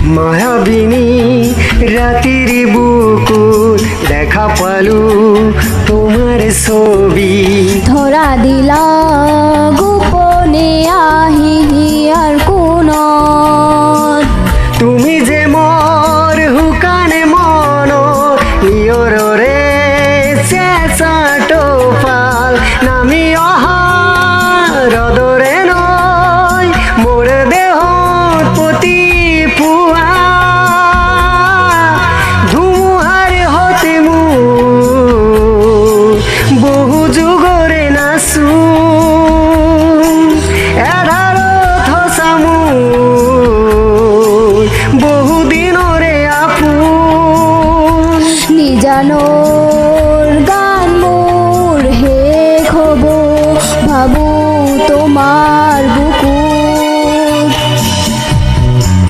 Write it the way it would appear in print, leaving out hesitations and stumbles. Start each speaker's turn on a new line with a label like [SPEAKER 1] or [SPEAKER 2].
[SPEAKER 1] মায়াবিনী রাতির বুকুর দেখা পালু তোমার ছবি
[SPEAKER 2] ধরা দিলা গোপনে আহি হিয়ার কোনত
[SPEAKER 1] তুমি যে মর হুকানে মন নিয়র রে চেঁচা টোপাল নামি অহা রদরে নয় মোর দেহ প্রতি পুয়া ধুমুহার হতে মু বহু যুগরে নাচু এধার থসামু বহুদিনরে আপু
[SPEAKER 2] নিজানো